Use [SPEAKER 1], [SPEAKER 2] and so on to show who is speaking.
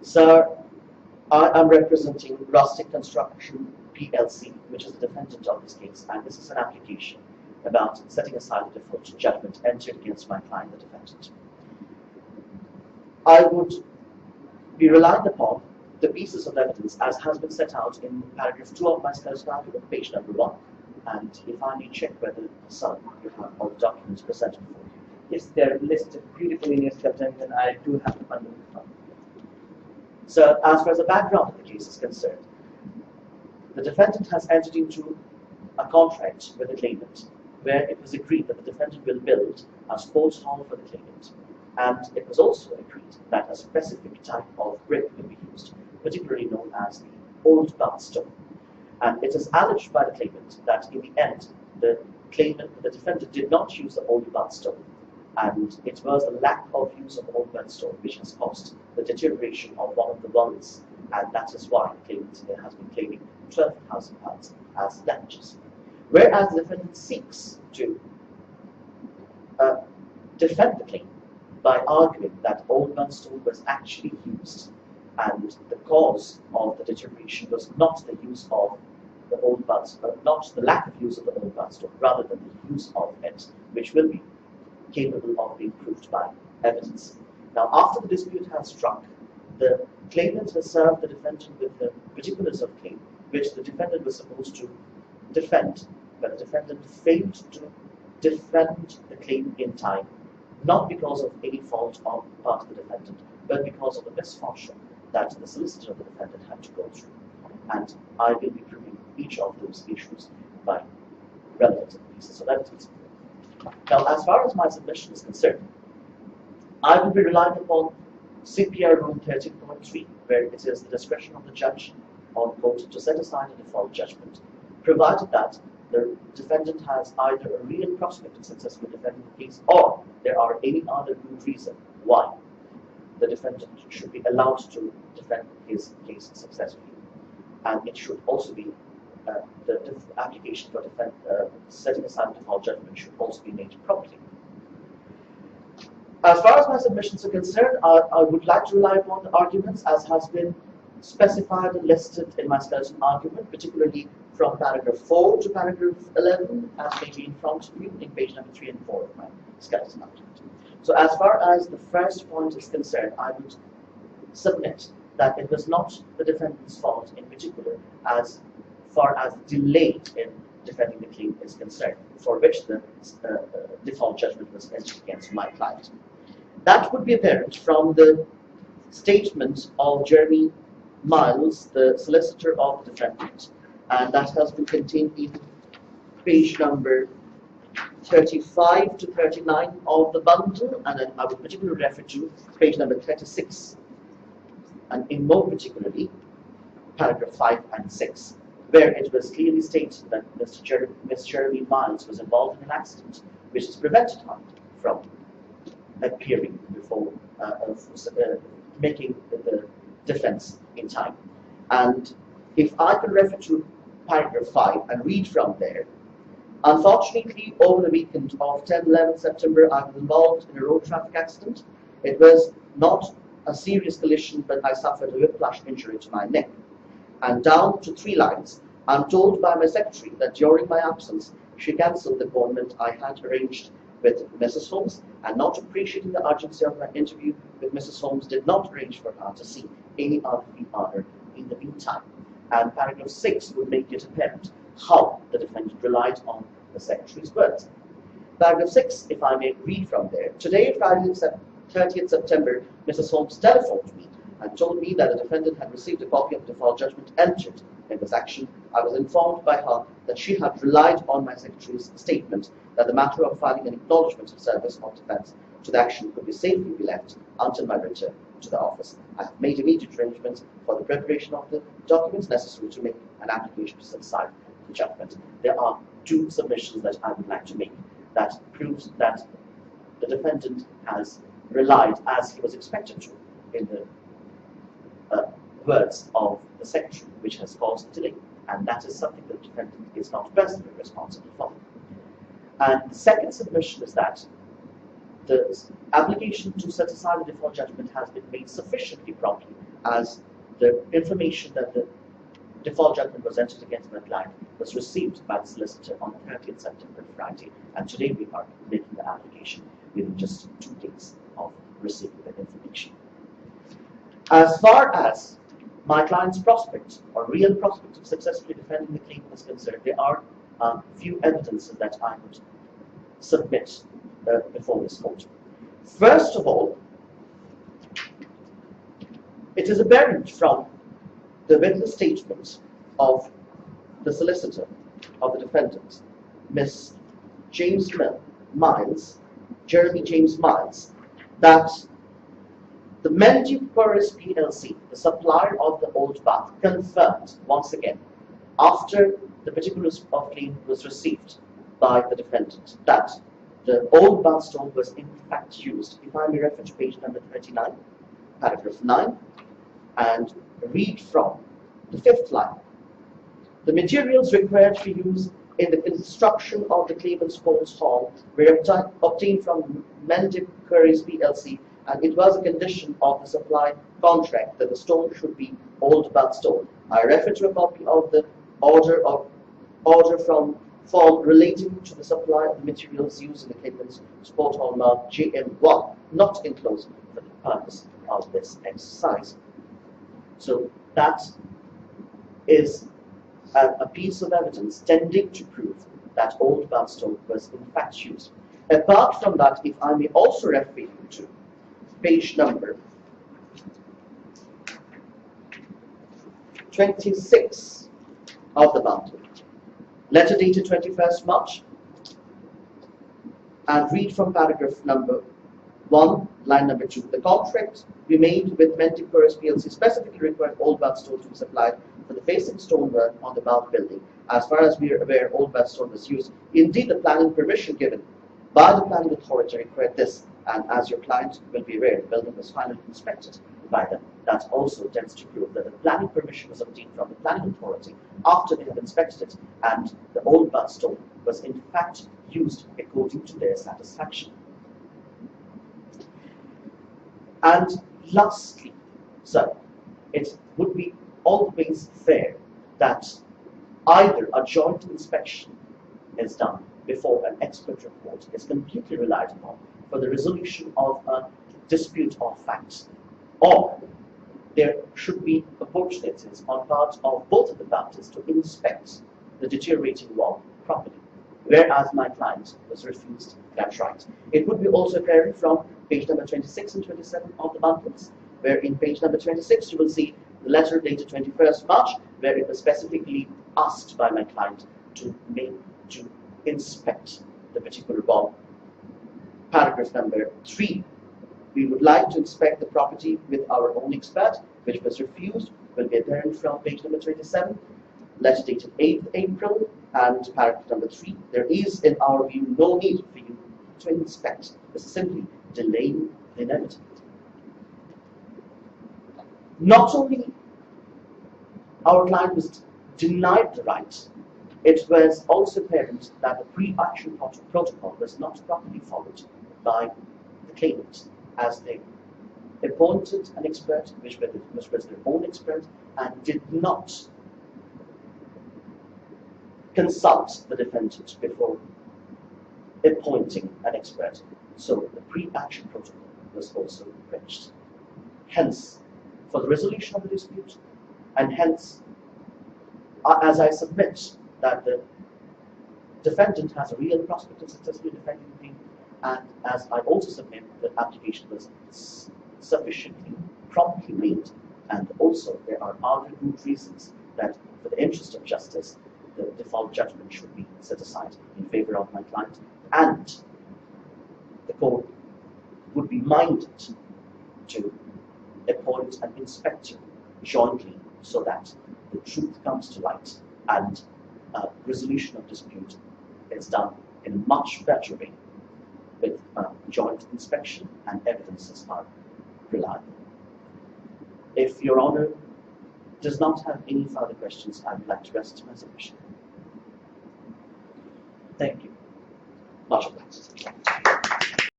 [SPEAKER 1] Sir, I am representing Rustic Construction PLC, which is the defendant of this case, and this is an application about setting aside the default judgment entered against my client, the defendant. I would be relying upon the pieces of evidence as has been set out in paragraph 2 of my skeleton argument, page number 1, and if I may check whether, sir, you have all the documents presented for you.
[SPEAKER 2] Yes, they're listed beautifully in your skeleton, and I do have the bundle.
[SPEAKER 1] So, as far as the background of the case is concerned, the defendant has entered into a contract with the claimant where it was agreed that the defendant will build a sports hall for the claimant, and it was also agreed that a specific type of brick will be used, particularly known as the old bath stone. And it is alleged by the claimant that in the end, the defendant did not use the old bath stone, and it was the lack of use of old bath stone which has caused the deterioration of one of the walls, and that is why the claimant has been claiming £12,000 as damages. Whereas the defendant seeks to defend the claim by arguing that old bath stone was actually used, and the cause of the deterioration was not the use of the old bath, not the lack of use of the old bath stone, rather than the use of it, which will be capable of being proved by evidence. Now, after the dispute has struck, the claimant has served the defendant with the particulars of claim, which the defendant was supposed to defend, but the defendant failed to defend the claim in time, not because of any fault on the part of the defendant, but because of the misfortune that the solicitor of the defendant had to go through. And I will be proving each of those issues by relevant pieces of evidence. Now, as far as my submission is concerned, I will be relying upon CPR Rule 13.3, where it is the discretion of the judge on court to set aside a default judgment, provided that the defendant has either a real prospect of successfully defending the case, or there are any other good reason why the defendant should be allowed to defend his case successfully. And it should also be the application for setting aside default judgment should also be made properly. As far as my submissions are concerned, I would like to rely upon the arguments as has been specified and listed in my skeleton argument, particularly from paragraph 4 to paragraph 11, as may be in front of you in page number 3 and 4 of my skeleton argument. So as far as the first point is concerned, I would submit that it was not the defendant's fault in particular as far as delay in defending the claim is concerned, for which the default judgment was entered against my client. That would be apparent from the statement of Jeremy Miles, the solicitor of the defendant, and that has been contained in page number 35 to 39 of the bundle, and then I would particularly refer to page number 36, and in more particularly paragraph 5 and 6, where it was clearly stated that Ms. Jeremy Miles was involved in an accident which has prevented her from appearing before making the defense in time. And if I could refer to paragraph 5 and read from there, unfortunately, over the weekend of 10-11 September, I was involved in a road traffic accident. It was not a serious collision, but I suffered a whiplash injury to my neck. And down to 3 lines, I'm told by my secretary that during my absence, she cancelled the appointment I had arranged with Mrs. Holmes, and not appreciating the urgency of my interview with Mrs. Holmes, did not arrange for her to see any other partner in the meantime. And paragraph 6 would make it apparent how the defendant relied on the secretary's words. Paragraph 6, if I may read from there, today, Friday, 30th September, Mrs. Holmes telephoned me and told me that the defendant had received a copy of the default judgment entered in this action. I was informed by her that she had relied on my secretary's statement that the matter of filing an acknowledgement of service of defense to the action could be safely be left until my return to the office. I have made immediate arrangements for the preparation of the documents necessary to make an application to set aside the judgment. There are 2 submissions that I would like to make that proves that the defendant has relied as he was expected to in the words of the secretary, which has caused delay, and that is something that the defendant is not personally responsible for. And the second submission is that the application to set aside the default judgment has been made sufficiently promptly, as the information that the default judgment was entered against my client was received by the solicitor on 30th September, Friday, and today we are making the application within just 2 days of receiving the information. As far as my client's prospect or real prospect of successfully defending the claim is concerned, there are few evidences that I would submit before this court. First of all, it is apparent from the witness statement of the solicitor of the defendant, Miss Jeremy James Miles, that the Mendy Purist PLC, the supplier of the old bath, confirmed once again, after the particulars of claim was received by the defendant, that the old bath stone was in fact used. If I may refer to page number 39, paragraph 9, and read from the 5th line. The materials required for use in the construction of the Cleveland Sports Hall were obtained from Mendy Purist PLC, and it was a condition of the supply contract that the stone should be old bath stone. I refer to a copy of the order from form relating to the supply of the materials used in the Cleveland Sport Hall marked JM1, not enclosed for the purpose of this exercise. So that is a piece of evidence tending to prove that old bath stone was in fact used. Apart from that, if I may also refer you to page number 26 of the bundle, letter dated 21st March, and read from paragraph number 1, line number 2. The contract we made with Mendy Purist PLC specifically required old bath stone to be supplied for the facing stonework on the bath building. As far as we are aware, old bath stone was used. Indeed, the planning permission given by the planning authority required this, and as your client will be aware, the building was finally inspected by them. That also tends to prove that the planning permission was obtained from the planning authority after they have inspected it, and the old bath stone was in fact used according to their satisfaction. And lastly, sir, it would be always fair that either a joint inspection is done before an expert report is completely relied upon for the resolution of a dispute of facts, or there should be opportunities on part of both of the parties to inspect the deteriorating wall properly, whereas my client was refused that right. It would be also apparent from page number 26 and 27 of the bundles, where in page number 26 you will see the letter dated 21st March, where it was specifically asked by my client to inspect the particular wall. Paragraph number 3. We would like to inspect the property with our own expert, which was refused, will be apparent from page number 27, letter dated 8th April, and paragraph number 3. There is, in our view, no need for you to inspect. This is simply delaying the inevitable. Not only our client was denied the right, it was also apparent that the pre-action protocol was not properly followed by the claimant, as they appointed an expert, which was their own expert, and did not consult the defendant before appointing an expert. So the pre-action protocol was also breached. Hence, for the resolution of the dispute, and hence, as I submit that the defendant has a real prospect of successfully defending the claim, and as I also submit the application was sufficiently promptly made, and also there are other good reasons that for the interest of justice, the default judgment should be set aside in favor of my client, and the court would be minded to appoint an inspector jointly so that the truth comes to light and resolution of dispute is done in a much better way with joint inspection and evidences are reliable. If Your Honor does not have any further questions, I would like to rest my submission.
[SPEAKER 2] Thank you.
[SPEAKER 1] Much obliged.